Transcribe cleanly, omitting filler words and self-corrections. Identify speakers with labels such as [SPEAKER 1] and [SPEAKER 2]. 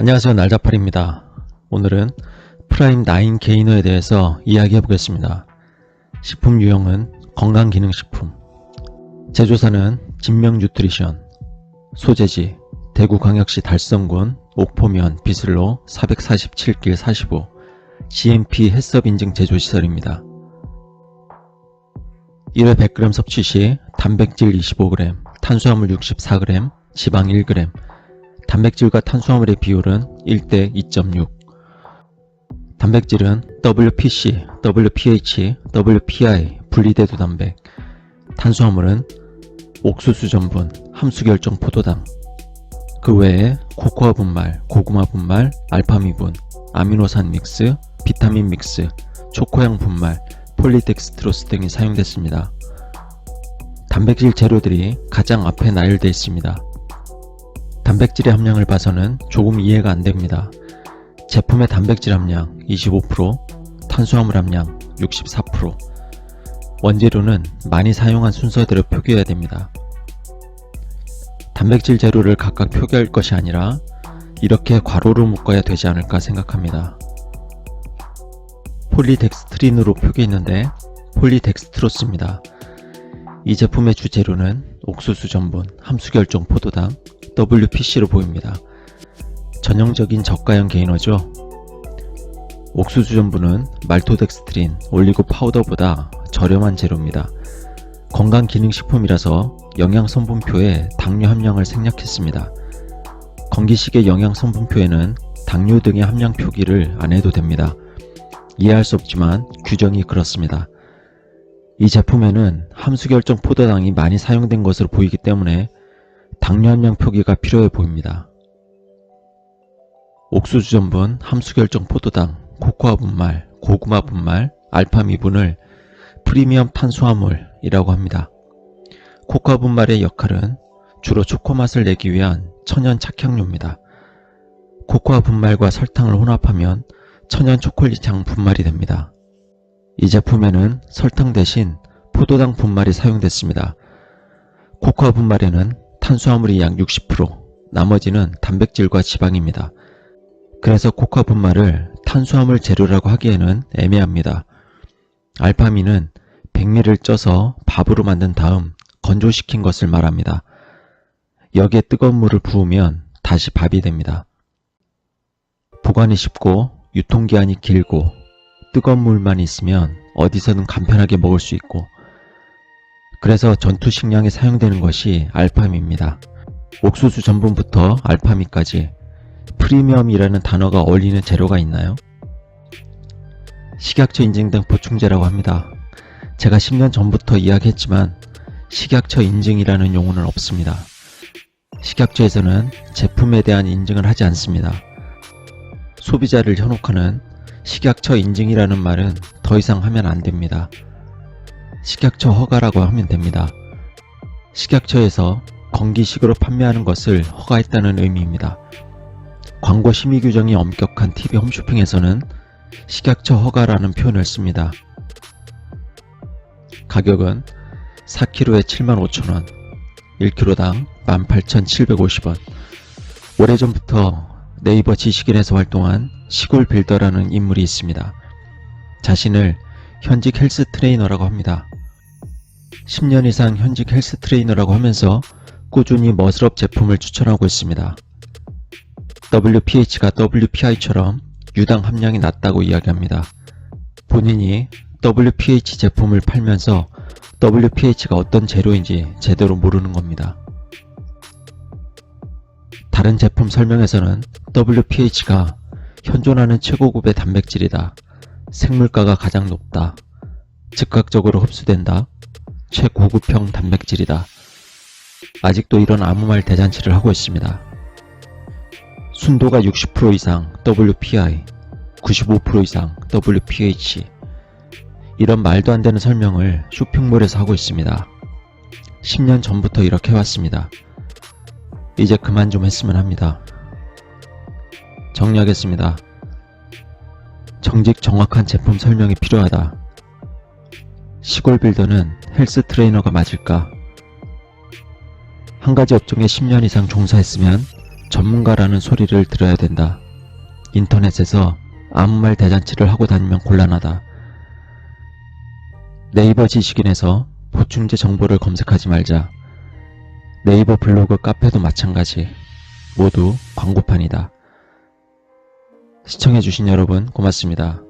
[SPEAKER 1] 안녕하세요, 날자팔입니다. 오늘은 프라임 9 게이너에 대해서 이야기해 보겠습니다. 식품 유형은 건강기능식품, 제조사는 진명뉴트리션, 소재지 대구광역시 달성군 옥포면 비슬로 447길 45 GMP 햇섭 인증 제조시설입니다. 1회 100g 섭취 시 단백질 25g, 탄수화물 64g, 지방 1g, 단백질과 탄수화물의 비율은 1대 2.6. 단백질은 WPC, WPH, WPI, 분리대두 단백. 탄수화물은 옥수수 전분, 함수결정 포도당. 그 외에 코코아 분말, 고구마 분말, 알파미분, 아미노산 믹스, 비타민 믹스, 초코향 분말, 폴리덱스트로스 등이 사용됐습니다. 단백질 재료들이 가장 앞에 나열되어 있습니다. 단백질의 함량을 봐서는 조금 이해가 안됩니다. 제품의 단백질 함량 25%, 탄수화물 함량 64%. 원재료는 많이 사용한 순서대로 표기해야 됩니다. 단백질 재료를 각각 표기할 것이 아니라 이렇게 괄호로 묶어야 되지 않을까 생각합니다. 폴리덱스트린으로 표기했는데 폴리덱스트로스입니다. 이 제품의 주재료는 옥수수 전분, 함수결정 포도당, WPC로 보입니다. 전형적인 저가형 게이너죠. 옥수수 전분은 말토덱스트린, 올리고 파우더보다 저렴한 재료입니다. 건강기능식품이라서 영양성분표에 당류 함량을 생략했습니다. 건기식의 영양성분표에는 당류 등의 함량 표기를 안 해도 됩니다. 이해할 수 없지만 규정이 그렇습니다. 이 제품에는 함수결정 포도당이 많이 사용된 것으로 보이기 때문에 당류 함량 표기가 필요해 보입니다. 옥수수 전분, 함수결정 포도당, 코코아 분말, 고구마 분말, 알파미분을 프리미엄 탄수화물이라고 합니다. 코코아 분말의 역할은 주로 초코맛을 내기 위한 천연 착향료입니다. 코코아 분말과 설탕을 혼합하면 천연 초콜릿향 분말이 됩니다. 이 제품에는 설탕 대신 포도당 분말이 사용됐습니다. 코코아 분말에는 탄수화물이 약 60%, 나머지는 단백질과 지방입니다. 그래서 코코아 분말을 탄수화물 재료라고 하기에는 애매합니다. 알파민은 백미를 쪄서 밥으로 만든 다음 건조시킨 것을 말합니다. 여기에 뜨거운 물을 부으면 다시 밥이 됩니다. 보관이 쉽고 유통기한이 길고 뜨거운 물만 있으면 어디서든 간편하게 먹을 수 있고, 그래서 전투식량에 사용되는 것이 알파미입니다. 옥수수 전분부터 알파미까지 프리미엄이라는 단어가 어울리는 재료가 있나요? 식약처 인증된 보충제라고 합니다. 제가 10년 전부터 이야기했지만 식약처 인증이라는 용어는 없습니다. 식약처에서는 제품에 대한 인증을 하지 않습니다. 소비자를 현혹하는 식약처 인증이라는 말은 더 이상 하면 안 됩니다. 식약처 허가라고 하면 됩니다. 식약처에서 건기식으로 판매하는 것을 허가했다는 의미입니다. 광고 심의 규정이 엄격한 TV 홈쇼핑에서는 식약처 허가라는 표현을 씁니다. 가격은 4kg에 75,000원, 1kg당 18,750원. 오래전부터 네이버 지식인에서 활동한 시골 빌더라는 인물이 있습니다. 자신을 현직 헬스 트레이너라고 합니다. 10년 이상 현직 헬스 트레이너라고 하면서 꾸준히 머슬업 제품을 추천하고 있습니다. WPH가 WPI처럼 유당 함량이 낮다고 이야기합니다. 본인이 WPH 제품을 팔면서 WPH가 어떤 재료인지 제대로 모르는 겁니다. 다른 제품 설명에서는 WPH가 현존하는 최고급의 단백질이다, 생물가가 가장 높다, 즉각적으로 흡수된다, 최고급형 단백질이다. 아직도 이런 아무 말 대잔치를 하고 있습니다. 순도가 60% 이상 WPI, 95% 이상 WPH. 이런 말도 안 되는 설명을 쇼핑몰에서 하고 있습니다. 10년 전부터 이렇게 해왔습니다. 이제 그만 좀 했으면 합니다. 정리하겠습니다. 정직 정확한 제품 설명이 필요하다. 시골 빌더는 헬스 트레이너가 맞을까? 한 가지 업종에 10년 이상 종사했으면 전문가라는 소리를 들어야 된다. 인터넷에서 아무 말 대잔치를 하고 다니면 곤란하다. 네이버 지식인에서 보충제 정보를 검색하지 말자. 네이버 블로그 카페도 마찬가지. 모두 광고판이다. 시청해주신 여러분 고맙습니다.